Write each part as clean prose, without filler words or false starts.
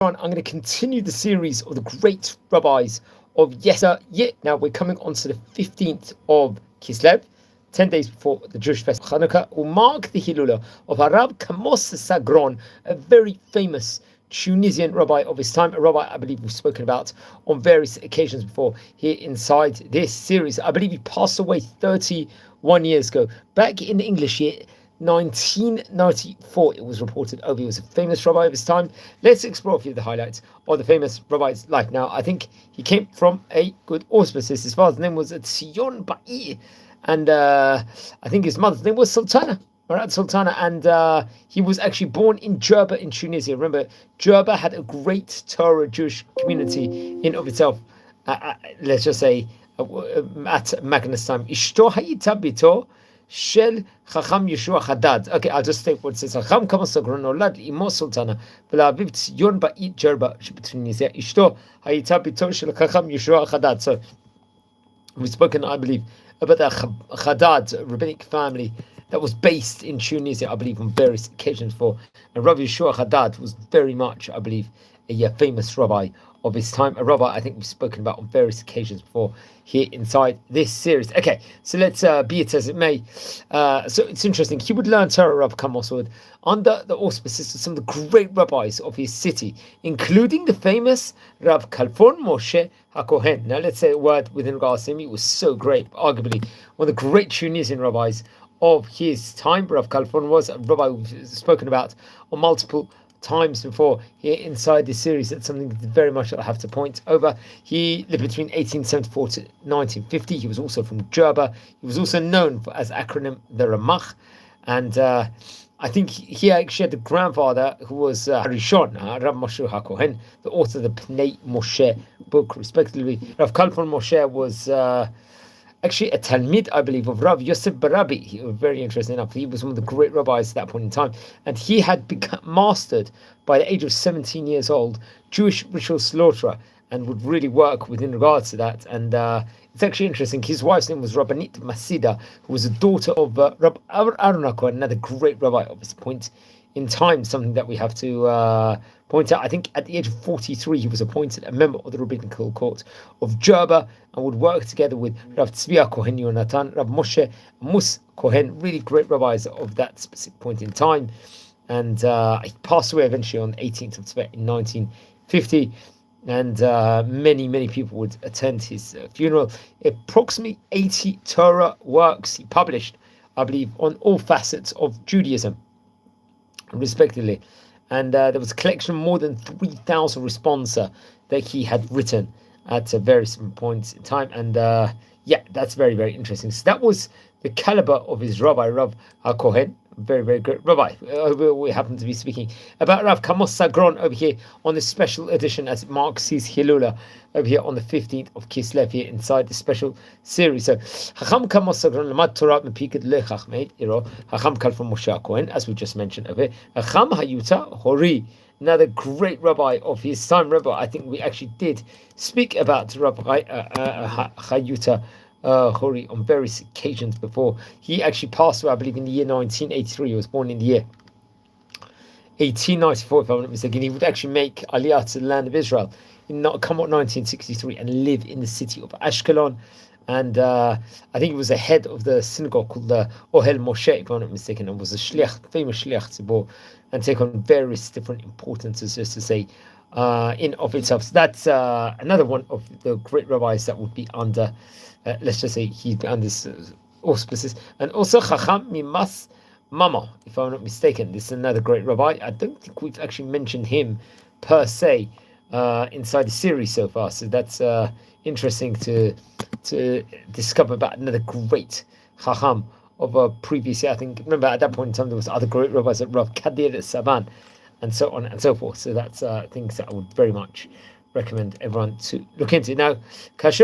I'm going to continue the series of the great rabbis of yesteryear. Now we're coming on to the 15th of Kislev, 10 days before the Jewish festival Hanukkah, will mark the Hilula of Rabbi Kamos Sagron, a very famous Tunisian rabbi of his time, a rabbi I believe we've spoken about on various occasions before here inside this series. I believe he passed away 31 years ago. Back in the English year 1994, it was reported over. He was a famous rabbi of his time. Let's explore a few of the highlights of the famous rabbi's life. Now, I think he came from a good auspices. His father's name was بعير, and I think his mother's name was Sultana. Sultana, and he was actually born in Jerba in Tunisia. Remember, Jerba had a great Torah Jewish community in of itself. Let's just say at Magnus time. Ishto hayita bito shel Chacham Yeshua Haddad. Okay, I'll just state what it says. Rabbi Kamos Sagron nolad imo Sultana v'la'aviv Tzion ba'it Jerba Tunisia. Ishto hayita bito shel Chacham Yeshua Haddad. So we've spoken, I believe, about the Haddad rabbinic family that was based in Tunisia, I believe, on various occasions before. And Rabbi Yeshua Haddad was very much, I believe, a famous rabbi of his time, a rabbi I think we've spoken about on various occasions before here inside this series. Okay, so let's be it as it may. So it's interesting. He would learn Torah, Rabbi Kamos would, under the auspices of some of the great rabbis of his city, including the famous Rav Kalfon Moshe HaKohen. Now let's say a word within regards to him. He was so great, arguably one of the great Tunisian rabbis of his time. Rav Kalfon was a rabbi we've spoken about on multiple times before here inside this series. That's something that very much I'll have to point over. He lived between 1874 to 1950. He was also from Jerba. He was also known for, as acronym the Ramach, and I think he actually had a grandfather who was Harishon, Rav Moshe HaKohen, the author of the Pnei Moshe book, respectively. Rav Kalfon Moshe was actually a Talmid, I believe, of Rav Yosef Barabi. He was very interesting enough. He was one of the great rabbis at that point in time. And he had become mastered, by the age of 17 years old, Jewish ritual slaughterer, and would really work within regards to that. And it's actually interesting. His wife's name was Rabbanit Masida, who was a daughter of Rab Aaron HaKohen, another great rabbi of this point in time, something that we have to point out. I think at the age of 43, he was appointed a member of the rabbinical court of Jerba and would work together with Rav Tzvi Kohen Yonatan, Rav Moshe Mus Kohen, really great rabbis of that specific point in time. And he passed away eventually on the 18th of Tibet in 1950. And many people would attend his funeral. Approximately 80 Torah works he published, I believe, on all facets of Judaism, respectively. And there was a collection of more than 3,000 responsa that he had written at various points in time. And yeah, that's very, very interesting. So that was the caliber of his rabbi, Rav HaKohen. Very good rabbi. We happen to be speaking about Rav Kamos Sagron over here on this special edition as it marks his Hilula over here on the 15th of Kislev here inside the special series. So Chacham Kamos Sagron lemad Torah mepikad lechachmei iro Chacham Kalfon Moshe HaKohen, as we just mentioned over here. Chacham Hayuta Hori, another great rabbi of his time. Rabbi, I think we actually did speak about Rabbi Hayuta Hori on various occasions before. He actually passed away, I believe, in the year 1983. He was born in the year 1894, if I'm not mistaken. He would actually make Aliyah to the land of Israel in 1963 and live in the city of Ashkelon. And I think he was the head of the synagogue called the Ohel Moshe, if I'm not mistaken, and was a shliach, famous shliach tzibor, and take on various different importances, just to say, in of itself. So that's another one of the great rabbis that would be under, let's just say, he'd be under auspices. And also Chacham Mimas Mama, if I'm not mistaken. This is another great rabbi. I don't think we've actually mentioned him per se inside the series so far. So that's interesting to discover about another great Chacham of a previous year. I think, remember, at that point in time, there was other great rabbis like Rav Kadir Saban, and so on and so forth. So that's things that I would very much recommend everyone to look into. Now, so it's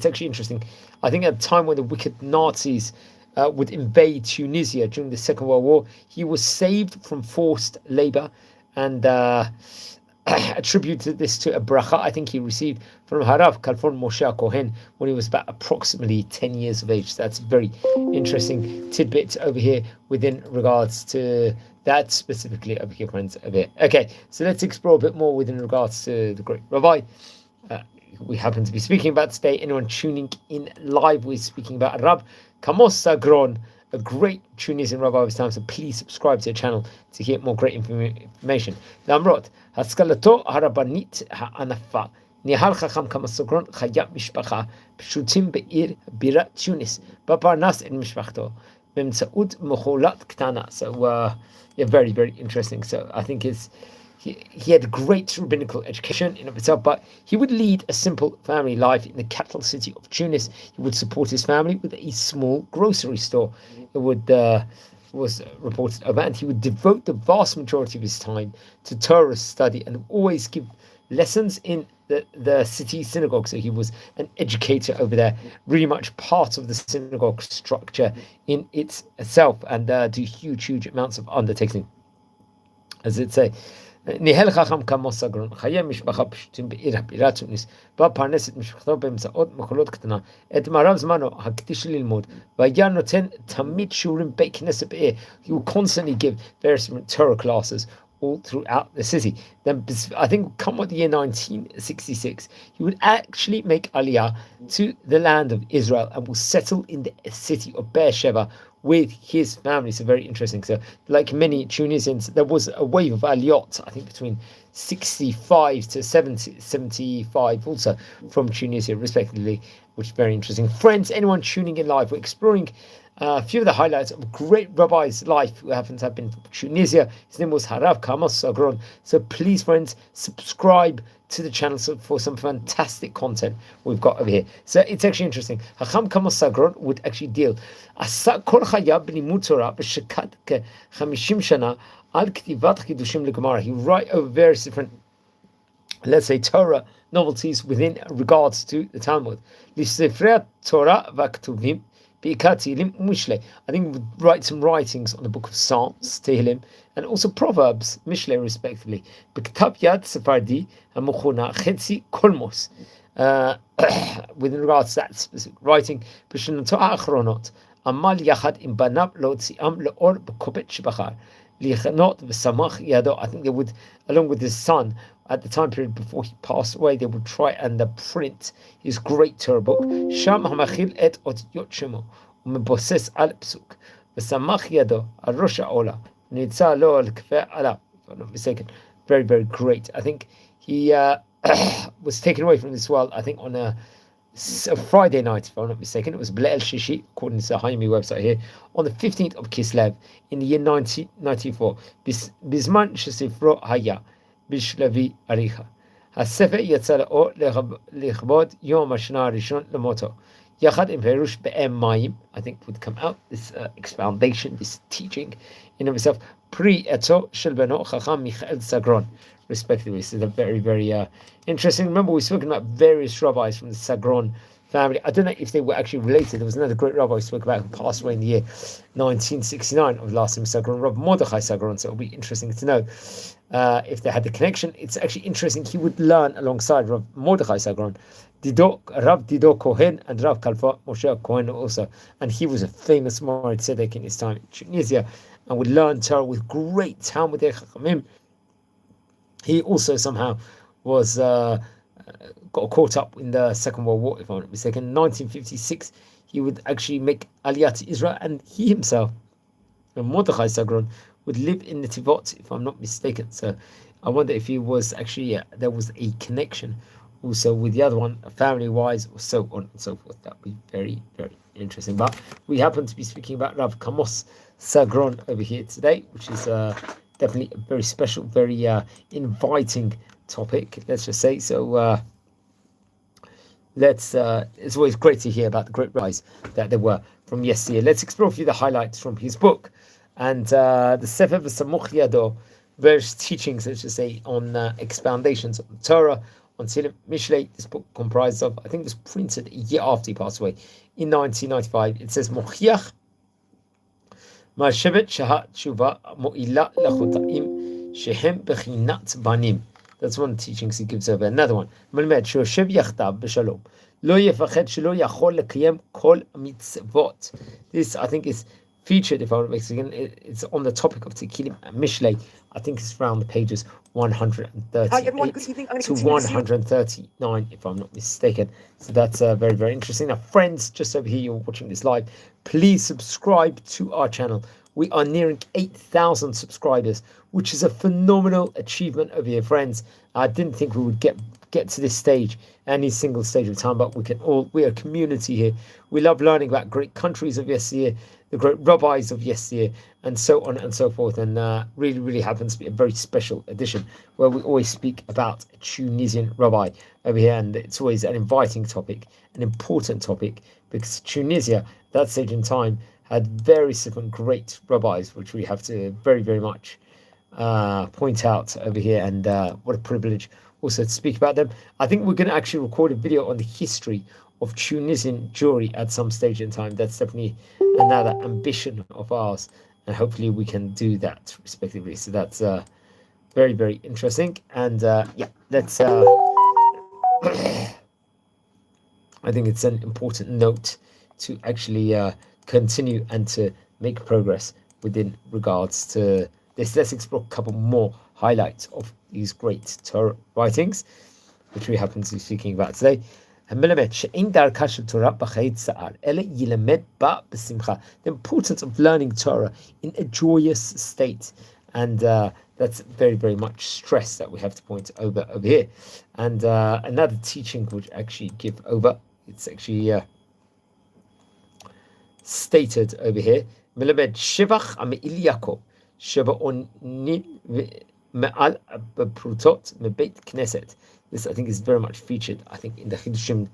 actually interesting. I think at the time when the wicked Nazis would invade Tunisia during the Second World War, he was saved from forced labor, and attributed this to a bracha I think he received from Harav Kalfon Moshe Kohen when he was about approximately 10 years of age. So that's a very interesting tidbit over here within regards to that specifically over here, friends, over here. Okay, so let's explore a bit more within regards to the great rabbi we happen to be speaking about today. Anyone tuning in live, we're speaking about Rabbi Kamos Sagron, a great Tunisian rabbi of his time. So please subscribe to the channel to hear more great information. Lamrot, Haskalato Harabanit Ha'anafa, Nihal Chacham Kamos Sagron, Chayab Mishpacha, Pshutim Be'ir, Birat Tunis, Baparnas in Mishpachto, Bemtsaud Moholat Ktana. So, yeah, very, very interesting. So I think he had a great rabbinical education in of itself, but he would lead a simple family life in the capital city of Tunis. He would support his family with a small grocery store. It was reported over, and he would devote the vast majority of his time to Torah study and always give lessons in the city synagogue. So he was an educator over there, really much part of the synagogue structure in itself, and do huge amounts of undertaking, as it say. ניהל חכם כמוס סגרון, חיי משפחה פשוטים בעיר הבירה תוניס, בה פרנס את משפחתו באמצעות מכולות קטנה, את מרב זמנו הקדיש ללמוד, והיה נותן תמיד שיעורים בית כנסת בעיר. He would constantly give various different Torah classes all throughout the city. Then I think come with the year 1966, he would actually make Aliyah to the land of Israel and will settle in the city of Beersheba with his family. So very interesting. So like many Tunisians, there was a wave of aliyot, I think between 65 to 75 also from Tunisia respectively, which is very interesting. Friends, anyone tuning in live, we're exploring a few of the highlights of a great rabbi's life who happens to have been from Tunisia. His name was Rabbi Kamos Sagron. So please, friends, subscribe to the channel for some fantastic content we've got over here. So it's actually interesting. Rabbi Kamos Sagron would actually deal עשה כל חייו בלימוד תורה ושקד כ-50 שנה על כתיבת חידושים לגמרא. He write over various different, let's say, Torah novelties within regards to the Talmud. לספרי התורה והכתובים בעיקר תהילים ומשלי. I think he would write some writings on the book of Psalms, Tehillim, and also Proverbs, Mishle respectively. בכתב יד ספרדי המכונה חצי כמוס. With regards to that specific writing, בשנתו האחרונות עמל יחד עם בניו להוציאם לאור בקובץ שבחר, להכנות ושמח ידו. I think they would, along with his son, at the time period before he passed away, they would try and print his great Torah book, שם המכיל את אותיות שמו, ומבוסס על פסוק, ושמח ידו על ראש העולה, ונמצא לו על כפה עליו. If I'm not mistaken, very great. I think he was taken away from this world, I think on a Friday night, if I'm not mistaken. It was Ble'el Shishi, according to the Haimi website here, on the 15th of Kislev in the year 1994. בזמן שספרו היה בשלבי עריכה. הספר יצא לאור לכבוד יום השנה הראשון למותו. יחד עם פירוש באם מים, I think would come out, this expoundation, this teaching in of itself, פרי עטו של בנו חכם מיכאל סגרון, respectively. So they're very interesting. Remember, we were speaking about various rabbis from the Sagron family. I don't know if they were actually related. There was another great rabbi we spoke about who passed away in the year 1969 of the last name Sagron, Rabbi Mordechai Sagron. So it'll be interesting to know if they had the connection. It's actually interesting. He would learn alongside Rabbi Mordechai Sagron, Rav Dido Kohen and Rav Kalfa Moshe Kohen also. And he was a famous Morid Tzedek in his time in Tunisia and would learn Torah with great Talmudei Chachamim. He also somehow was got caught up in the Second World War, if I'm not mistaken. In 1956, he would actually make Aliyah to Israel, and he himself, Mordechai Sagron, would live in Netivot, if I'm not mistaken. So I wonder if he was actually, there was a connection also with the other one, family-wise, or so on and so forth. That would be very interesting. But we happen to be speaking about Rabbi Kamos Sagron over here today, which is definitely a very special, very inviting topic, let's just say. So it's always great to hear about the great rabbis that there were from yesteryear. Let's explore a few of the highlights from his book. And the Sefer V'Samuch Yado, various teachings, let's just say, on expoundations of the Torah, on Tehillim Mishlei. This book comprises of, I think it was printed a year after he passed away, in 1995. It says, Mochiach Ma'ashevet Shahat Tshuva Mo'ila L'Chota'im Shehem Bechinat Banim That's one of the teachings he gives over. Another one. מלמד שיושב יחדיו בשלום. לא יפחד שלא יכול לקיים כל המצוות. This, I think, is featured, if I'm not mistaken, it's on the topic of Tikkilim and Mishlei. I think it's around the pages 138 to 139, if I'm not mistaken. So that's very, very interesting. Now, friends, just over here, you're watching this live, please subscribe to our channel. We are nearing 8,000 subscribers, which is a phenomenal achievement over here, friends. I didn't think we would get to this stage, any single stage of time, but we're a community here. We love learning about great countries of yesteryear, the great rabbis of yesteryear, and so on and so forth. And really, really happens to be a very special edition where we always speak about a Tunisian rabbi over here. And it's always an inviting topic, an important topic, because Tunisia, at that stage in time, had various different great rabbis, which we have to very, very much point out over here. And what a privilege also to speak about them. I think we're going to actually record a video on the history of Tunisian Jewry at some stage in time. That's definitely another ambition of ours, and hopefully we can do that respectively. So that's very, very interesting. And yeah, let's I think it's an important note to actually continue and to make progress within regards to this. Let's explore a couple more highlights of these great Torah writings, which we happen to be speaking about today. The importance of learning Torah in a joyous state, and that's very, very much stress that we have to point over here. And another teaching which actually give over, it's actually stated over here. Bebeit הכנסת. This, I think, is very much featured, I think, in the Chidushim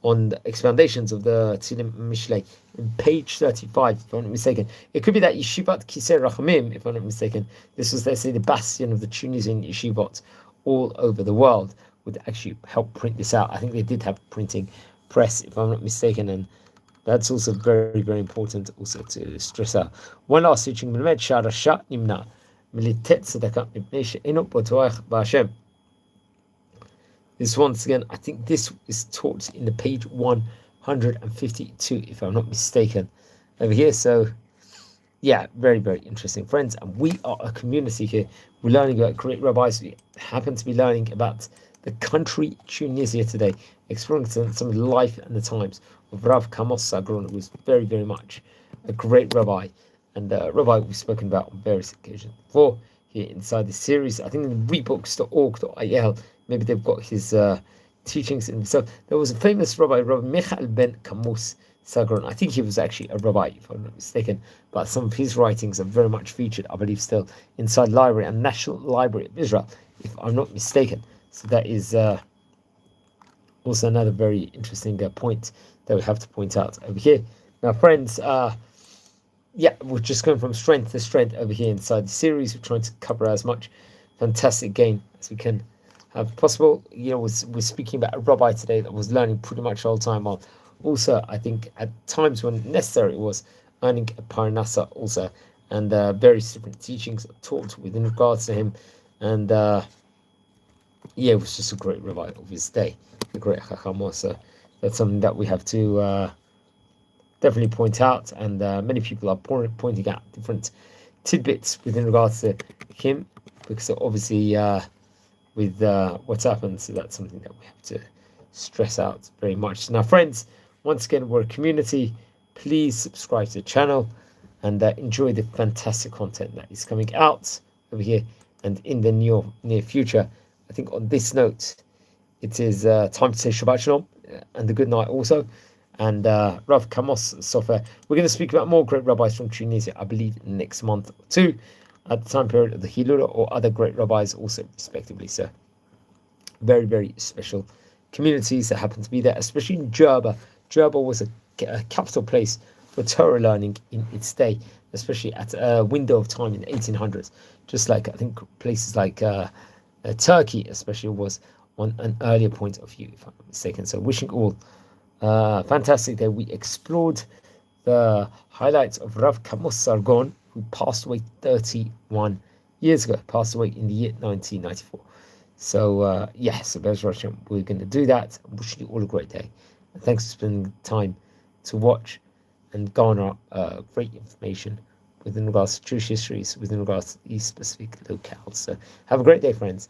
on the expoundations of the Tzilim Mishlei, in page 35, if I'm not mistaken. It could be that Yeshivat Kisei Rachamim, if I'm not mistaken. This was, let's say, the bastion of the Tunisian yeshivot all over the world, would actually help print this out. I think they did have printing press, if I'm not mistaken, and that's also very, very important also to stress out. One last teaching, Melamed Sharasha Nimna. This, once again, I think this is taught in the page 152, if I'm not mistaken, over here. So yeah, very, very interesting, friends. And we are a community here. We're learning about great rabbis. We happen to be learning about the country Tunisia today, exploring some of the life and the times of Rabbi Kamos Sagron, who was very, very much a great rabbi, and rabbi we've spoken about on various occasions before here inside this series. I think in rebooks.org.il, maybe they've got his teachings in himself. There was a famous rabbi, Rabbi Michael ben Kamos Sagron. I think he was actually a rabbi, if I'm not mistaken, but some of his writings are very much featured, I believe, still inside library and National Library of Israel, if I'm not mistaken. So that is also another very interesting point that we have to point out over here. Now, friends, yeah, we're just going from strength to strength over here inside the series. We're trying to cover as much fantastic game as we can have possible. You know, we're speaking about a rabbi today that was learning pretty much all the time, while also, I think, at times when necessary, it was earning a parnasa also, and various different teachings are taught within regards to him. And yeah, it was just a great rabbi of his day, the great Chacham. So that's something that we have to definitely point out, and many people are pointing out different tidbits within regards to him, because obviously with what's happened, so that's something that we have to stress out very much. Now, friends, once again, we're a community. Please subscribe to the channel and enjoy the fantastic content that is coming out over here and in the near future. I think on this note, it is time to say Shabbat Shalom and a good night also. And Rav Kamos Sofer, we're going to speak about more great rabbis from Tunisia, I believe, next month or two, at the time period of the Hilula, or other great rabbis also, respectively. So very, very special communities that happen to be there, especially in Jerba. Jerba was a capital place for Torah learning in its day, especially at a window of time in the 1800s. Just like, I think, places like Turkey, especially, was an earlier point of view, if I'm not mistaken. So wishing all fantastic day. We explored the highlights of Rabbi Kamos Sagron, who passed away 31 years ago, passed away in the year 1994. So yes, Bez Russian, we're going to do that. I'm wishing you all a great day. And thanks for spending time to watch and garner great information within regards to Jewish histories, within regards to these specific locales. So have a great day, friends.